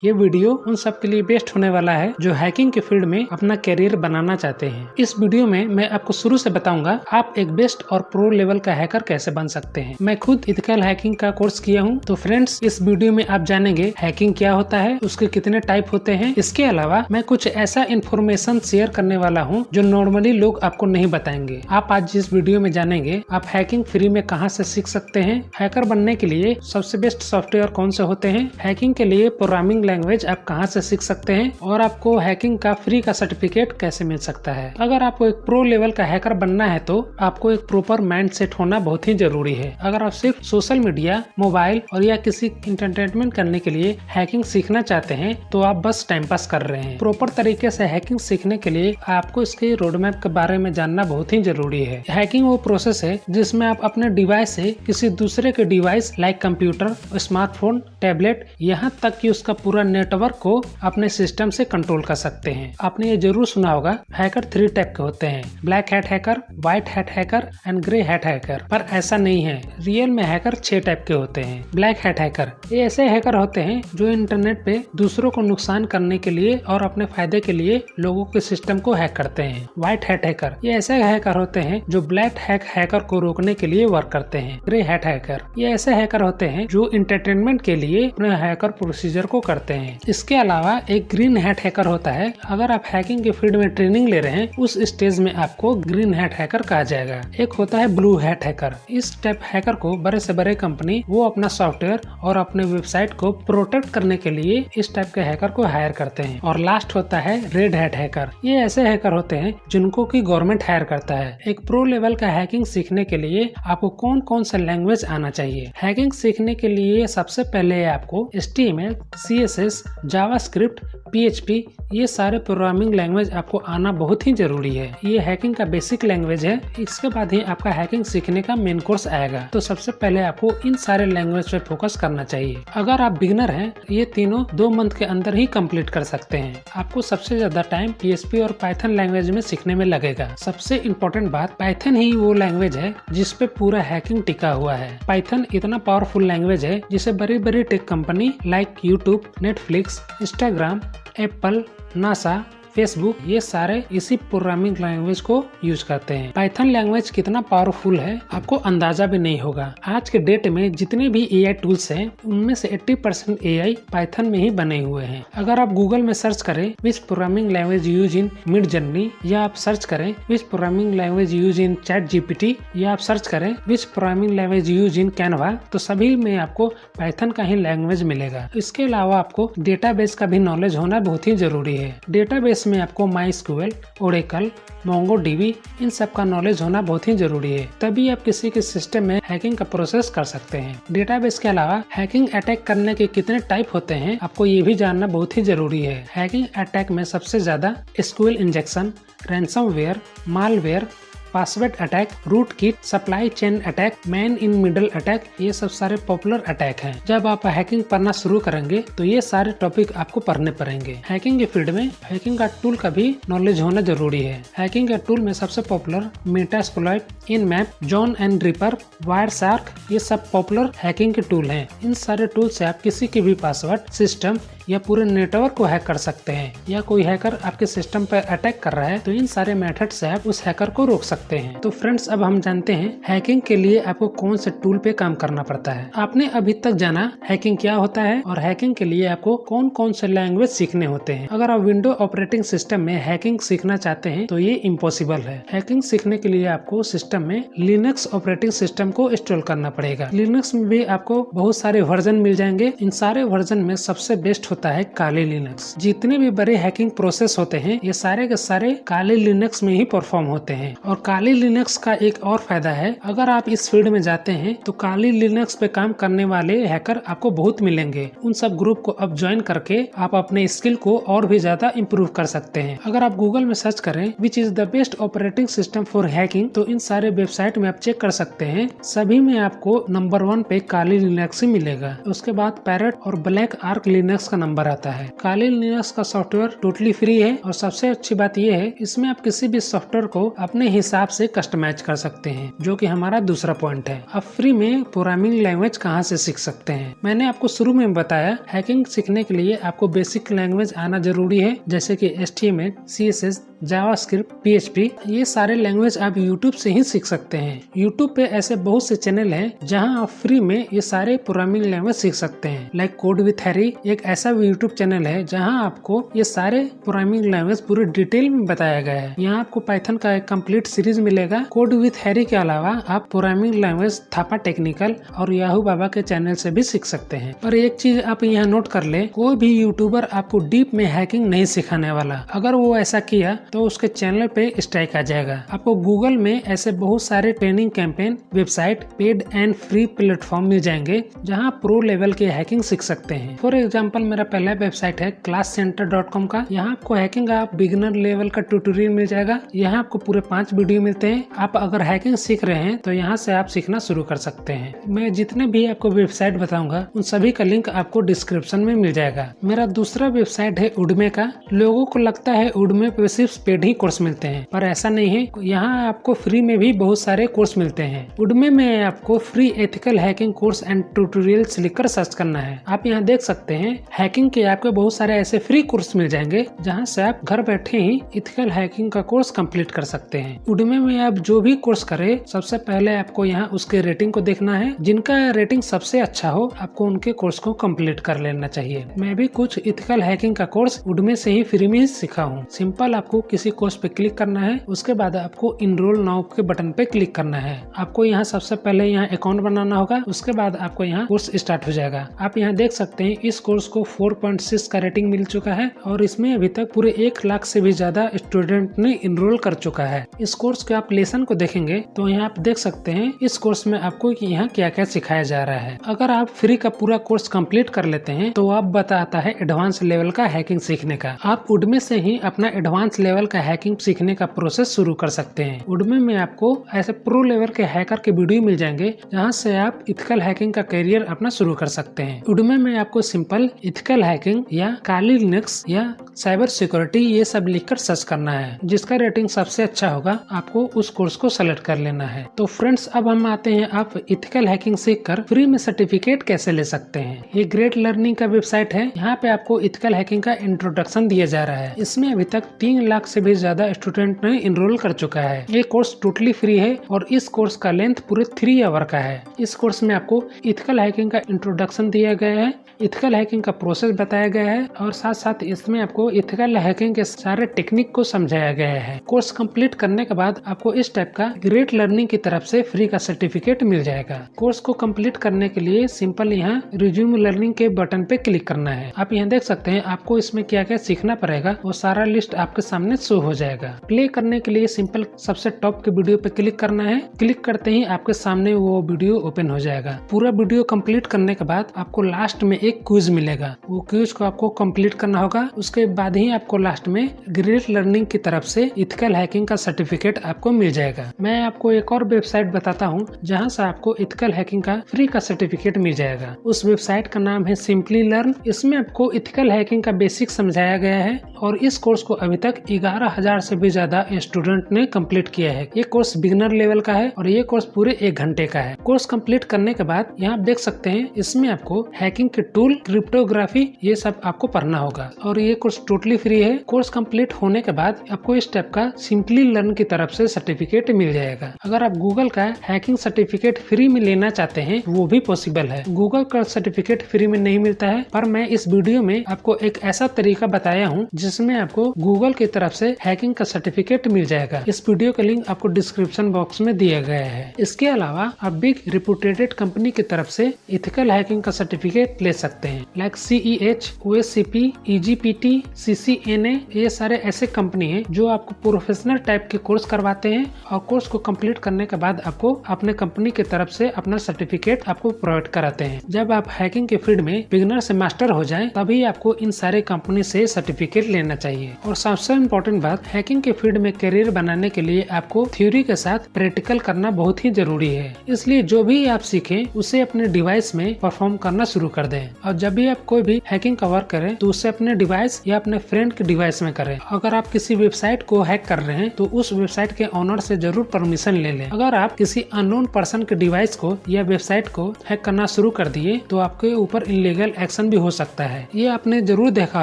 ये वीडियो उन सब के लिए बेस्ट होने वाला है जो हैकिंग के फील्ड में अपना कैरियर बनाना चाहते हैं। इस वीडियो में मैं आपको शुरू से बताऊंगा आप एक बेस्ट और प्रो लेवल का हैकर कैसे बन सकते हैं। मैं खुद इथिकल हैकिंग का कोर्स किया हूं। तो फ्रेंड्स, इस वीडियो में आप जानेंगे हैकिंग क्या होता है, उसके कितने टाइप होते हैं। इसके अलावा मैं कुछ ऐसा इन्फॉर्मेशन शेयर करने वाला हूँ जो नॉर्मली लोग आपको नहीं बताएंगे। आप आज जिस वीडियो में जानेंगे आप हैकिंग फ्री में कहाँ से सीख सकते हैं, हैकर बनने के लिए सबसे बेस्ट सॉफ्टवेयर कौन से होते हैं, हैकिंग के लिए प्रोग्रामिंग लैंग्वेज आप कहां से सीख सकते हैं और आपको हैकिंग का फ्री का सर्टिफिकेट कैसे मिल सकता है। अगर आपको एक प्रो लेवल का हैकर बनना है तो आपको एक प्रॉपर माइंड सेट होना बहुत ही जरूरी है। अगर आप सिर्फ सोशल मीडिया, मोबाइल और या किसी इंटरटेनमेंट करने के लिए हैकिंग सीखना चाहते हैं तो आप बस टाइम पास कर रहे हैं। प्रॉपर तरीके से हैकिंग सीखने के लिए आपको इसके रोडमैप के बारे में जानना बहुत ही जरूरी है। हैकिंग वो प्रोसेस है जिसमें आप अपने डिवाइस से किसी दूसरे के device like computer, smartphone, tablet, यहाँ तक कि उसका पूरा नेटवर्क को अपने सिस्टम से कंट्रोल कर सकते हैं। आपने ये जरूर सुना होगा हैकर 3 टाइप के होते हैं, black hat hacker, white hat hacker and grey hat hacker. पर ऐसा नहीं है, रियल में हैकर 6 टाइप के होते हैं। ब्लैक हैट हैकर ये ऐसे हैकर होते हैं जो इंटरनेट पे दूसरों को नुकसान करने के लिए और अपने फायदे के लिए लोगों के सिस्टम को हैक करते हैं। व्हाइट हैट हैकर ये ऐसे हैकर होते हैं जो ब्लैक हैकर को रोकने के लिए वर्क करते हैं। ग्रे हैट हैकर ये ऐसे हैकर होते हैं जो एंटरटेनमेंट के लिए अपने हैकर प्रोसीजर को करते हैं। इसके अलावा एक ग्रीन हैट हैकर होता है। अगर आप हैकिंग के फील्ड में ट्रेनिंग ले रहे हैं उस स्टेज में आपको ग्रीन हैट हैकर कहा जाएगा। एक होता है ब्लू हैट हैकर। इस टाइप हैकर को बड़े से बड़े कंपनी वो अपना सॉफ्टवेयर और अपने वेबसाइट को प्रोटेक्ट करने के लिए इस टाइप के हैकर को हायर करते हैं। और लास्ट होता है रेड हैट हैकर। ये ऐसे हैकर होते हैं जिनको की गवर्नमेंट हायर करता है। एक प्रो लेवल का हैकिंग सीखने के लिए आपको कौन कौन सा लैंग्वेज आना चाहिए। हैकिंग सीखने के लिए सबसे पहले आपको HTML, CSS, जावास्क्रिप्ट, PHP ये सारे प्रोग्रामिंग लैंग्वेज आपको आना बहुत ही जरूरी है। ये हैकिंग का बेसिक लैंग्वेज है। इसके बाद ही आपका हैकिंग सीखने का मेन कोर्स आएगा। तो सबसे पहले आपको इन सारे लैंग्वेज पे फोकस करना चाहिए। अगर आप बिगिनर हैं ये तीनों 2 मंथ के अंदर ही कंप्लीट कर सकते हैं। आपको सबसे ज्यादा टाइम PHP और पाइथन लैंग्वेज में सीखने में लगेगा। सबसे इम्पोर्टेंट बात, पाइथन ही वो लैंग्वेज है जिसपे पूरा हैकिंग टिका हुआ है। पाइथन इतना पावरफुल लैंग्वेज है जिसे बड़ी बड़ी tech company like YouTube, Netflix, Instagram, Apple, NASA, Facebook ये सारे इसी प्रोग्रामिंग लैंग्वेज को यूज करते हैं। पाइथन लैंग्वेज कितना पावरफुल है आपको अंदाजा भी नहीं होगा। आज के डेट में जितने भी AI टूल्स हैं उनमें से 80% AI पाइथन में ही बने हुए हैं। अगर आप गूगल में सर्च करें विच programming language use in Midjourney, या आप सर्च करें विच programming language use in ChatGPT, या आप सर्च करें विच programming language use in Canva, तो सभी में आपको पाइथन का ही लैंग्वेज मिलेगा। इसके अलावा आपको डेटाबेस का भी नॉलेज होना बहुत ही जरूरी है। डेटाबेस में आपको MySQL, Oracle, MongoDB इन सब का नॉलेज होना बहुत ही जरूरी है। तभी आप किसी के सिस्टम में हैकिंग का प्रोसेस कर सकते हैं। डेटाबेस के अलावा हैकिंग अटैक करने के कितने टाइप होते हैं आपको ये भी जानना बहुत ही जरूरी है। हैकिंग अटैक में सबसे ज्यादा SQL injection, ransomware, malware, password attack, rootkit, supply chain attack, man in middle attack ये सब सारे पॉपुलर अटैक हैं। जब आप हैकिंग पढ़ना शुरू करेंगे तो ये सारे टॉपिक आपको पढ़ने पड़ेंगे। हैकिंग के फील्ड में हैकिंग का टूल का भी नॉलेज होना जरूरी है। हैकिंग के टूल में सबसे popular Metasploit, Nmap, John and Ripper, Wireshark ये सब पॉपुलर हैकिंग के टूल हैं। इन सारे टूल से आप किसी के भी पासवर्ड, सिस्टम या पूरे नेटवर्क को हैक कर सकते हैं। या कोई हैकर आपके सिस्टम पर अटैक कर रहा है तो इन सारे मेथड से आप उस हैकर को रोक सकते हैं। तो फ्रेंड्स, अब हम जानते हैं हैकिंग के लिए आपको कौन से टूल पे काम करना पड़ता है। आपने अभी तक जाना हैकिंग क्या होता है और हैकिंग के लिए आपको कौन कौन से लैंग्वेज सीखने होते हैं। अगर आप विंडो ऑपरेटिंग सिस्टम में हैकिंग सीखना चाहते हैं तो ये इम्पॉसिबल है। हैकिंग सीखने के लिए आपको सिस्टम में लिनक्स ऑपरेटिंग सिस्टम को इंस्टॉल करना पड़ेगा। लिनक्स में भी आपको बहुत सारे वर्जन मिल जाएंगे। इन सारे वर्जन में सबसे बेस्ट होता है काली लिनक्स। जितने भी बड़े हैकिंग प्रोसेस होते हैं ये सारे के सारे काली लिनक्स में ही परफॉर्म होते हैं। और काली लिनक्स का एक और फायदा है, अगर आप इस फील्ड में जाते हैं तो काली लिनक्स पे काम करने वाले हैकर आपको बहुत मिलेंगे। उन सब ग्रुप को अब ज्वाइन करके आप अपने स्किल को और भी ज्यादा इम्प्रूव कर सकते हैं। अगर आप गूगल में सर्च करें which is the best operating system for hacking तो इन सारे वेबसाइट में आप चेक कर सकते हैं। सभी में आपको नंबर 1 पे काली लिनक्स ही मिलेगा। उसके बाद पैरेट और ब्लैक आर्क लिनक्स का नंबर आता है। काली लिनक्स का सॉफ्टवेयर टोटली फ्री है और सबसे अच्छी बात यह है इसमें आप किसी भी सॉफ्टवेयर को अपने हिसाब से कस्टमाइज कर सकते हैं, जो कि हमारा दूसरा पॉइंट है। आप फ्री में प्रोग्रामिंग लैंग्वेज कहां से सीख सकते हैं। मैंने आपको शुरू में बताया हैकिंग सीखने के लिए आपको बेसिक लैंग्वेज आना जरूरी है, जैसे कि HTML, CSS, जावास्क्रिप्ट, PHP। ये सारे लैंग्वेज आप YouTube से ही सीख सकते हैं। YouTube पे ऐसे बहुत से चैनल हैं जहां आप फ्री में ये सारे प्रोग्रामिंग लैंग्वेज सीख सकते हैं। लाइक कोड विथ हैरी एक ऐसा YouTube चैनल है जहां आपको ये सारे प्रोग्रामिंग लैंग्वेज पूरे डिटेल में बताया गया है। यहाँ आपको पाइथन का एक कंप्लीट सीरीज मिलेगा। कोड विथ हैरी के अलावा आप प्रोग्रामिंग लैंग्वेज थापा टेक्निकल और याहू बाबा के चैनल से भी सीख सकते हैं। पर एक चीज आप यहाँ नोट कर ले, कोई भी यूट्यूबर आपको डीप में हैकिंग नहीं सिखाने वाला। अगर वो ऐसा किया तो उसके चैनल पे स्ट्राइक आ जाएगा। आपको गूगल में ऐसे बहुत सारे training campaign, website, paid and free platform मिल जाएंगे जहां प्रो लेवल की हैकिंग सीख सकते हैं। फॉर एग्जांपल मेरा पहला वेबसाइट है classcenter.com का। यहाँ आपको हैकिंग का बिगिनर लेवल का ट्यूटोरियल मिल जाएगा। यहाँ आपको पूरे 5 वीडियो मिलते हैं। आप अगर हैकिंग सीख रहे हैं तो यहाँ से आप सीखना शुरू कर सकते हैं। मैं जितने भी आपको वेबसाइट बताऊंगा उन सभी का लिंक आपको डिस्क्रिप्शन में मिल जाएगा। मेरा दूसरा वेबसाइट है उडमे का। लोगों को लगता है उडमे पे सिर्फ पेड ही कोर्स मिलते हैं, पर ऐसा नहीं है। यहाँ आपको फ्री में भी बहुत सारे कोर्स मिलते हैं। उडमे में आपको free ethical hacking course and tutorials लिखकर सर्च करना है। आप यहाँ देख सकते हैं हैकिंग के आपको बहुत सारे ऐसे फ्री कोर्स मिल जाएंगे जहाँ से आप घर बैठे ही एथिकल हैकिंग का कोर्स कंप्लीट कर सकते हैं। उडमे में आप जो भी कोर्स करें सबसे पहले आपको यहाँ उसके रेटिंग को देखना है। जिनका रेटिंग सबसे अच्छा हो आपको उनके कोर्स को कंप्लीट कर लेना चाहिए। मैं भी कुछ एथिकल हैकिंग का कोर्स उडमे से ही फ्री में ही सीखा हूँ। सिंपल आपको किसी कोर्स पे क्लिक करना है, उसके बाद आपको इनरोल नाउ के बटन पे क्लिक करना है। आपको यहाँ सबसे पहले यहाँ अकाउंट बनाना होगा, उसके बाद आपको यहाँ कोर्स स्टार्ट हो जाएगा। आप यहाँ देख सकते हैं इस कोर्स को 4.6 का रेटिंग मिल चुका है और इसमें अभी तक पूरे 1 लाख से भी ज्यादा स्टूडेंट ने इनरोल कर चुका है। इस कोर्स के आप लेसन को देखेंगे तो यहाँ आप देख सकते हैं इस कोर्स में आपको यहाँ क्या क्या सिखाया जा रहा है। अगर आप फ्री का पूरा कोर्स कंप्लीट कर लेते हैं तो आप बताता है एडवांस लेवल का हैकिंग सीखने का। आप उडमे से ही अपना एडवांस लेवल का हैकिंग सीखने का प्रोसेस शुरू कर सकते हैं। उडमे में आपको ऐसे प्रो लेवल के हैकर के वीडियो मिल जाएंगे जहां से आप एथिकल हैकिंग का करियर अपना शुरू कर सकते हैं। उडमे में आपको सिंपल एथिकल हैकिंग या काली लिनक्स या साइबर सिक्योरिटी ये सब लिखकर सर्च करना है। जिसका रेटिंग सबसे अच्छा होगा आपको उस कोर्स को सेलेक्ट कर लेना है। तो फ्रेंड्स अब हम आते हैं आप एथिकल हैकिंग सीखकर फ्री में सर्टिफिकेट कैसे ले सकते हैं। ये ग्रेट लर्निंग का वेबसाइट है। यहाँ पे आपको एथिकल हैकिंग का इंट्रोडक्शन दिया जा रहा है। इसमें अभी तक 3 लाख से भी ज्यादा स्टूडेंट ने इनरोल कर चुका है। ये कोर्स टोटली फ्री है और इस कोर्स का लेंथ पूरे 3 आवर का है। इस कोर्स में आपको एथिकल हैकिंग का इंट्रोडक्शन दिया गया है, एथिकल हैकिंग का प्रोसेस बताया गया है और साथ साथ इसमें आपको एथिकल हैकिंग के सारे टेक्निक को समझाया गया है। कोर्स कंप्लीट करने के बाद आपको इस टाइप का ग्रेट लर्निंग की तरफ से फ्री का सर्टिफिकेट मिल जाएगा। कोर्स को कंप्लीट करने के लिए सिंपल यहाँ रिज्यूम लर्निंग के बटन पे क्लिक करना है। आप यहाँ देख सकते हैं आपको इसमें क्या क्या सीखना पड़ेगा वो सारा लिस्ट आपके सामने शो हो जाएगा। प्ले करने के लिए सिंपल सबसे टॉप के वीडियो पे क्लिक करना है। क्लिक करते ही आपके सामने वो वीडियो ओपन हो जाएगा। पूरा वीडियो कंप्लीट करने के बाद आपको लास्ट में एक क्विज मिलेगा। वो क्विज को आपको कंप्लीट करना होगा। उसके बाद ही आपको लास्ट में ग्रेट लर्निंग की तरफ से एथिकल हैकिंग का सर्टिफिकेट आपको मिल जाएगा। मैं आपको एक और वेबसाइट बताता हूँ जहाँ से आपको एथिकल हैकिंग का फ्री का सर्टिफिकेट मिल जाएगा। उस वेबसाइट का नाम है सिंपली लर्न। इसमें आपको एथिकल हैकिंग का बेसिक समझाया गया है और इस कोर्स को अभी तक 11,000 से भी ज्यादा स्टूडेंट ने कंप्लीट किया है। ये कोर्स बिगिनर लेवल का है और ये कोर्स पूरे 1 घंटे का है। कोर्स कंप्लीट करने के बाद यहाँ आप देख सकते हैं इसमें आपको हैकिंग के टूल, क्रिप्टोग्राफी ये सब आपको पढ़ना होगा और ये कोर्स टोटली फ्री है। कोर्स कंप्लीट होने के बाद आपको इस टाइप का सिंपली लर्न की तरफ से सर्टिफिकेट मिल जाएगा। अगर आप गूगल का हैकिंग सर्टिफिकेट फ्री में लेना चाहते हैं वो भी पॉसिबल है। गूगल का सर्टिफिकेट फ्री में नहीं मिलता है, पर मैं इस वीडियो में आपको एक ऐसा तरीका बताया हूँ जिसमें आपको गूगल की तरफ से हैकिंग का सर्टिफिकेट मिल जाएगा। इस वीडियो का लिंक आपको डिस्क्रिप्शन बॉक्स में दिया गया है। इसके अलावा आप बिग रिप्यूटेड कंपनी की तरफ से एथिकल हैकिंग का सर्टिफिकेट ले सकते हैं, like CEH, OSCP, EGPT, CCNA, ये सारे ऐसे कंपनी है जो आपको प्रोफेशनल टाइप के कोर्स करवाते हैं और कोर्स को कंप्लीट करने के बाद आपको अपने कंपनी की तरफ से अपना सर्टिफिकेट आपको प्रोवाइड कराते हैं। जब आप हैकिंग के फील्ड में बिगिनर से मास्टर हो जाएं, तभी आपको इन सारे कंपनी से सर्टिफिकेट लेना चाहिए। और सबसे इम्पोर्टेंट बात, हैकिंग के फील्ड में करियर बनाने के लिए आपको थ्योरी के साथ प्रैक्टिकल करना बहुत ही जरूरी है। इसलिए जो भी आप सीखें उसे अपने डिवाइस में परफॉर्म करना शुरू कर दें। और जब भी आप कोई भी हैकिंग का वर्क करें तो उसे अपने डिवाइस या अपने फ्रेंड के डिवाइस में करें। अगर आप किसी वेबसाइट को हैक कर रहे हैं तो उस वेबसाइट के ओनर से जरूर परमिशन ले लें। अगर आप किसी अननोन पर्सन के डिवाइस को या वेबसाइट को हैक करना शुरू कर दिए तो आपके ऊपर इलीगल एक्शन भी हो सकता है। ये आपने जरूर देखा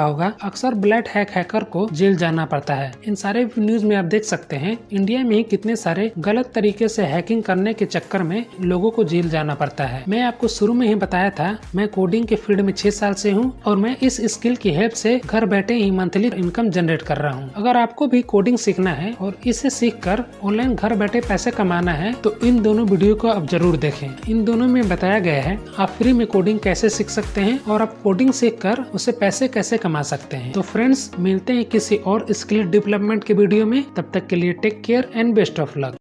होगा, अक्सर ब्लैक हैकर को जेल जाना पड़ता है। इन सारे न्यूज में आप देख सकते हैं इंडिया में कितने सारे गलत तरीके से हैकिंग करने के चक्कर में लोगों को जेल जाना पड़ता है। मैं आपको शुरू में ही बताया था, मैं कोडिंग के फील्ड में 6 साल से हूँ और मैं इस स्किल की हेल्प से घर बैठे ही मंथली इनकम जनरेट कर रहा हूँ। अगर आपको भी कोडिंग सीखना है और इसे सीखकर ऑनलाइन घर बैठे पैसे कमाना है तो इन दोनों वीडियो को आप जरूर देखें। इन दोनों में बताया गया है आप फ्री में कोडिंग कैसे सीख सकते हैं और आप कोडिंग सीखकर उससे पैसे कैसे कमा सकते हैं। तो फ्रेंड्स, मिलते हैं किसी और स्किल डेवलपमेंट के वीडियो में। तब तक के लिए take care and best of luck.